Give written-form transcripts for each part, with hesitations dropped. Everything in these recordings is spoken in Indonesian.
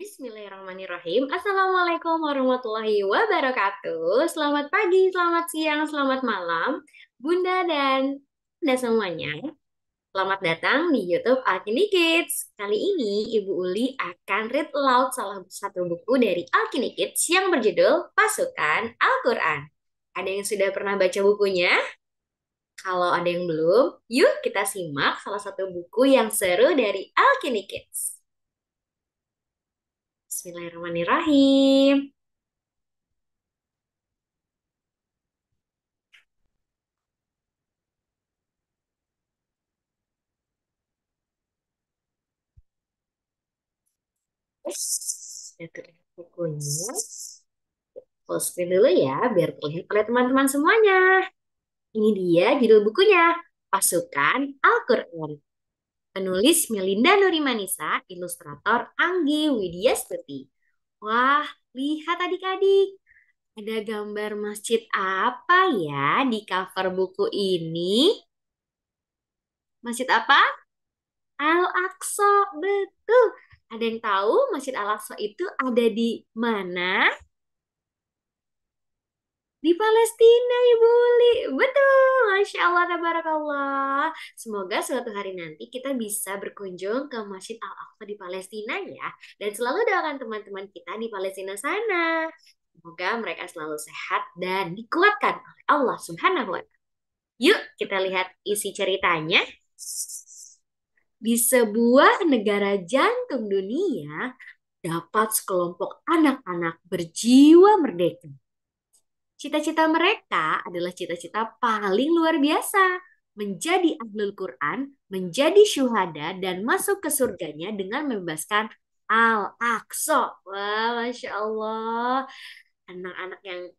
Bismillahirrahmanirrahim. Assalamualaikum warahmatullahi wabarakatuh. Selamat pagi, selamat siang, selamat malam, Bunda dan Anda semuanya. Selamat datang di YouTube Alkini Kids. Kali ini Ibu Uli akan read aloud salah satu buku dari Alkini Kids yang berjudul Pasukan Al-Quran. Ada yang sudah pernah baca bukunya? Kalau ada yang belum, yuk kita simak salah satu buku yang seru dari Alkini Kids. Bismillahirrahmanirrahim. Sudah terlihat bukunya. Full screen dulu ya, biar terlihat oleh teman-teman semuanya. Ini dia judul bukunya, Pasukan Al-Quran. Penulis Melinda Nurimanisa, ilustrator Anggi Widyastuti. Wah, lihat adik-adik. Ada gambar masjid apa ya di cover buku ini? Masjid apa? Al-Aqsa, betul. Ada yang tahu Masjid Al-Aqsa itu ada di mana? Di Palestina, Ibu Uli. Betul, Masya Allah, tabarakallah. Semoga suatu hari nanti kita bisa berkunjung ke Masjid Al-Aqsa di Palestina ya. Dan selalu doakan teman-teman kita di Palestina sana. Semoga mereka selalu sehat dan dikuatkan oleh Allah Subhanahu wa Ta'ala. Yuk, kita lihat isi ceritanya. Di sebuah negara jantung dunia, dapat sekelompok anak-anak berjiwa merdeka. Cita-cita mereka adalah cita-cita paling luar biasa. Menjadi ahlul Quran, menjadi syuhada, dan masuk ke surganya dengan membebaskan Al-Aqsa. Wah, Masya Allah. Anak-anak yang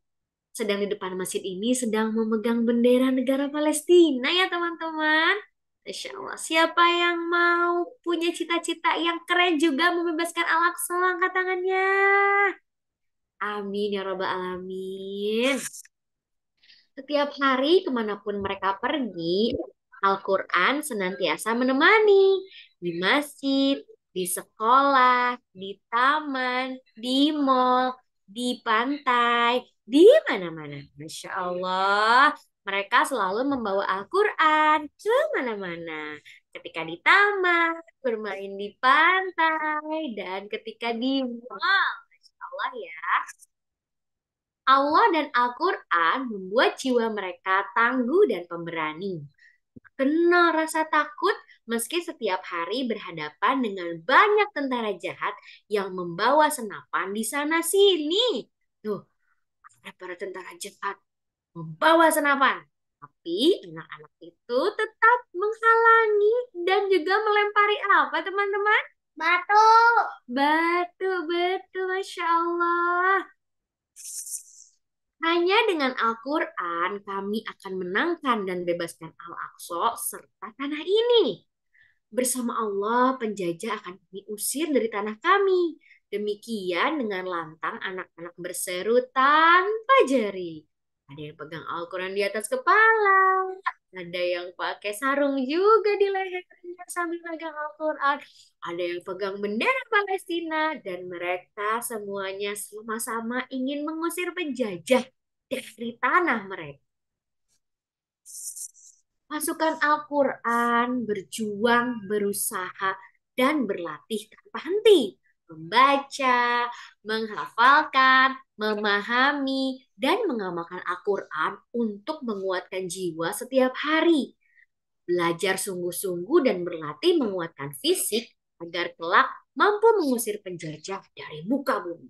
sedang di depan masjid ini sedang memegang bendera negara Palestina ya teman-teman. Masya Allah. Siapa yang mau punya cita-cita yang keren juga membebaskan Al-Aqsa? Angkat tangannya. Amin ya Rabbal Alamin. Setiap hari kemanapun mereka pergi, Al-Quran senantiasa menemani. Di masjid, di sekolah, di taman, di mall, di pantai, di mana-mana. Masya Allah, mereka selalu membawa Al-Quran ke mana-mana. Ketika di taman, bermain di pantai, dan ketika di mall. Masya Allah ya. Allah dan Al-Quran membuat jiwa mereka tangguh dan pemberani. Kenal rasa takut meski setiap hari berhadapan dengan banyak tentara jahat yang membawa senapan di sana sini. Tuh, ada para tentara jahat membawa senapan. Tapi anak-anak itu tetap menghalangi dan juga melempari apa teman-teman? Batu. Batu, betul, Masya Allah. Hanya dengan Al-Quran kami akan menangkan dan bebaskan Al-Aqsa serta tanah ini. Bersama Allah, penjajah akan kami usir dari tanah kami. Demikian dengan lantang anak-anak berseru tanpa jeri. Ada yang pegang Al-Quran di atas kepala. Ada yang pakai sarung juga di lehernya sambil pegang Al-Quran. Ada yang pegang bendera Palestina. Dan mereka semuanya sama-sama ingin mengusir penjajah dari tanah mereka. Pasukan Al-Quran berjuang, berusaha, dan berlatih tanpa henti. Membaca, menghafalkan, memahami, dan mengamalkan Al-Quran untuk menguatkan jiwa setiap hari. Belajar sungguh-sungguh dan berlatih menguatkan fisik agar kelak mampu mengusir penjajah dari muka bumi.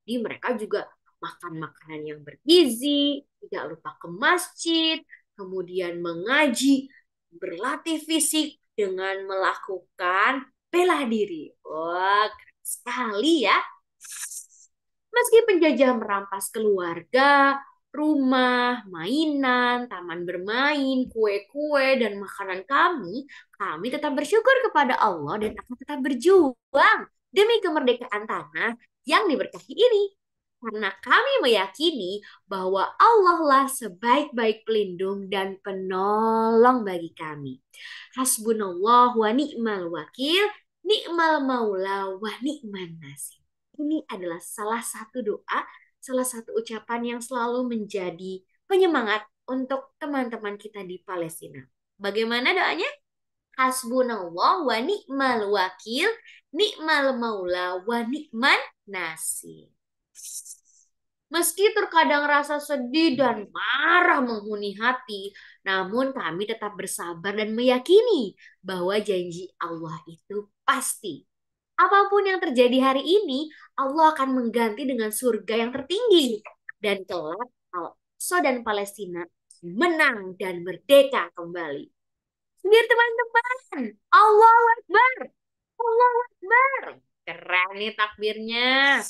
Jadi mereka juga makan makanan yang bergizi, tidak lupa ke masjid, kemudian mengaji, berlatih fisik dengan melakukan bela diri. Wah, keren sekali ya. Meski penjajah merampas keluarga, rumah, mainan, taman bermain, kue-kue, dan makanan kami tetap bersyukur kepada Allah dan akan tetap berjuang demi kemerdekaan tanah yang diberkahi ini. Karena kami meyakini bahwa Allah lah sebaik-baik pelindung dan penolong bagi kami. Hasbunallah wa ni'mal wakil, ni'mal maula wa ni'man nasir. ini adalah salah satu doa, salah satu ucapan yang selalu menjadi penyemangat untuk teman-teman kita di Palestina. Bagaimana doanya? Hasbunallah wa ni'mal wakil, ni'mal maula wa ni'man nasir. Meski terkadang rasa sedih dan marah menghuni hati, namun kami tetap bersabar dan meyakini bahwa janji Allah itu pasti. Apapun yang terjadi hari ini, Allah akan mengganti dengan surga yang tertinggi. Dan kelak Al-Aqsa dan Palestina menang dan merdeka kembali. Biar teman-teman, Allahu Akbar, Allahu Akbar. Keren nih takbirnya.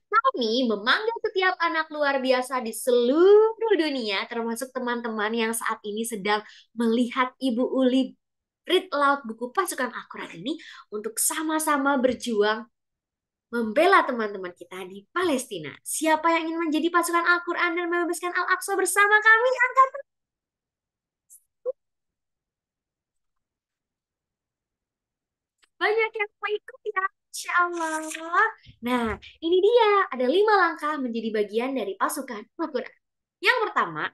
Kami memanggil setiap anak luar biasa di seluruh dunia, termasuk teman-teman yang saat ini sedang melihat Ibu Uli read aloud buku pasukan Al-Quran ini untuk sama-sama berjuang membela teman-teman kita di Palestina. Siapa yang ingin menjadi pasukan Al-Quran dan membebaskan Al-Aqsa bersama kami? Angkat. Banyak yang mau ikut ya, Insya Allah. Nah, ini dia. Ada 5 langkah menjadi bagian dari pasukan Al-Quran. Yang pertama,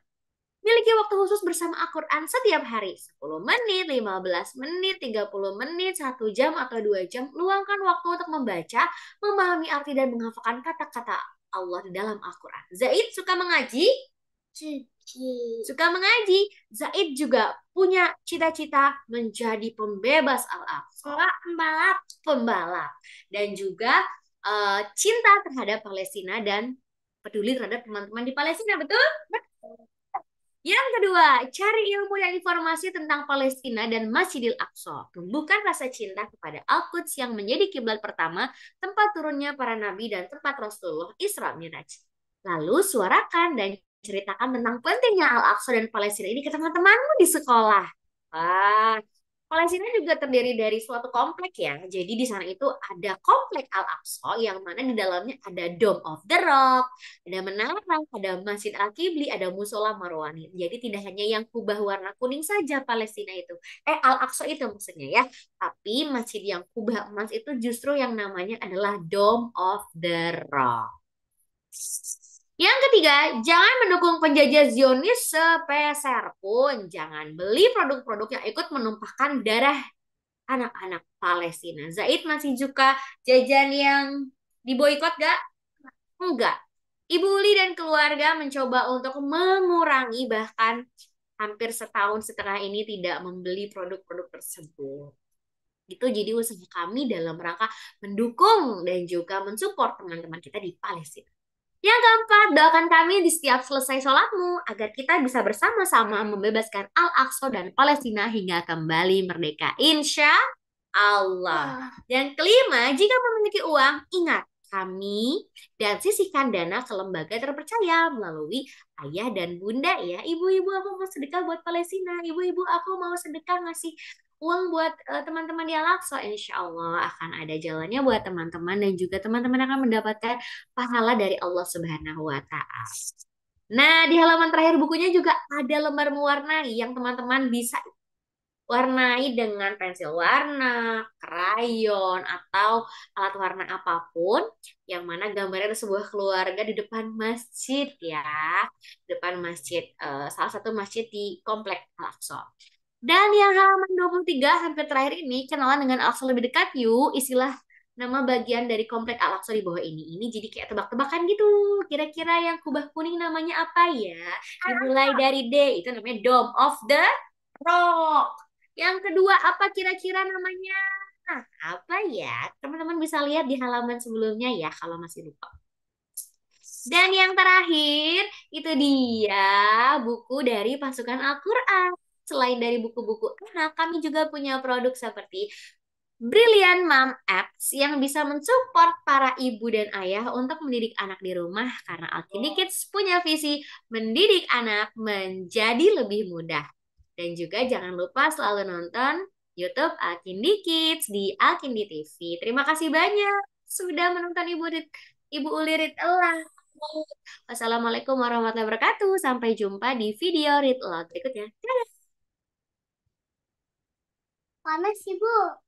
miliki waktu khusus bersama Al-Quran setiap hari. 10 menit, 15 menit, 30 menit, 1 jam, atau 2 jam. Luangkan waktu untuk membaca, memahami arti, dan menghafalkan kata-kata Allah di dalam Al-Quran. Zaid suka mengaji? Suka mengaji. Zaid juga punya cita-cita menjadi pembebas Al-Aqsa. Pembalap. Pembalap. Dan juga cinta terhadap Palestina dan peduli terhadap teman-teman di Palestina. Betul? Yang kedua, cari ilmu dan informasi tentang Palestina dan Masjidil Aqsa. Tumbuhkan rasa cinta kepada Al-Quds yang menjadi kiblat pertama, tempat turunnya para nabi dan tempat Rasulullah Isra Miraj. Lalu suarakan dan ceritakan tentang pentingnya Al-Aqsa dan Palestina ini ke teman-temanmu di sekolah. Wah, Palestina juga terdiri dari suatu komplek ya. Jadi di sana itu ada komplek Al-Aqsa yang mana di dalamnya ada Dome of the Rock, ada menara, ada Masjid Al-Qibli, ada Musola Marwani. Jadi tidak hanya yang kubah warna kuning saja Palestina itu. Al-Aqsa itu maksudnya ya. Tapi masjid yang kubah emas itu justru yang namanya adalah Dome of the Rock. Yang ketiga, jangan mendukung penjajah Zionis sepeser pun. Jangan beli produk-produk yang ikut menumpahkan darah anak-anak Palestina. Zaid masih suka jajan yang diboikot gak? Enggak. Ibu Uli dan keluarga mencoba untuk mengurangi, bahkan hampir setahun setengah ini tidak membeli produk-produk tersebut. Itu jadi usaha kami dalam rangka mendukung dan juga mensupport teman-teman kita di Palestina. Yang keempat, doakan kami di setiap selesai sholatmu agar kita bisa bersama-sama membebaskan Al-Aqsa dan Palestina hingga kembali merdeka. Insya Allah. Yang kelima, jika memiliki uang, ingat kami dan sisihkan dana ke lembaga terpercaya melalui ayah dan bunda ya. Ibu-ibu aku mau sedekah buat Palestina. Ibu-ibu aku mau sedekah ngasih uang buat teman-teman di Al-Aqsa. Insya Allah akan ada jalannya buat teman-teman dan juga teman-teman akan mendapatkan pahala dari Allah Subhanahu wa Ta'ala. Nah, di halaman terakhir bukunya juga ada lembar mewarnai yang teman-teman bisa warnai dengan pensil warna, krayon, atau alat warna apapun yang mana gambarnya ada sebuah keluarga di depan masjid ya. Depan masjid, salah satu masjid di Komplek Al-Aqsa. Dan yang halaman 23 hampir terakhir ini, kenalan dengan Al-Aqsa lebih dekat yuk. Istilah nama bagian dari Komplek Al-Aqsa di bawah ini. Ini jadi kayak tebak-tebakan gitu. Kira-kira yang kubah kuning namanya apa ya? Dimulai dari D, itu namanya Dome of the Rock. Yang kedua, apa kira-kira namanya? Nah, apa ya? Teman-teman bisa lihat di halaman sebelumnya ya, kalau masih lupa. Dan yang terakhir, itu dia buku dari Pasukan Al-Quran. Selain dari buku-buku anak, kami juga punya produk seperti Brilliant Mom Apps yang bisa mensupport para ibu dan ayah untuk mendidik anak di rumah karena Alkindi Kids punya visi mendidik anak menjadi lebih mudah. Dan juga jangan lupa selalu nonton YouTube Alkindi Kids di Alkindi TV. Terima kasih banyak sudah menonton Ibu Uli Read Aloud. Wassalamualaikum warahmatullahi wabarakatuh. Sampai jumpa di video Read Aloud berikutnya. Dadah. Panas, Ibu.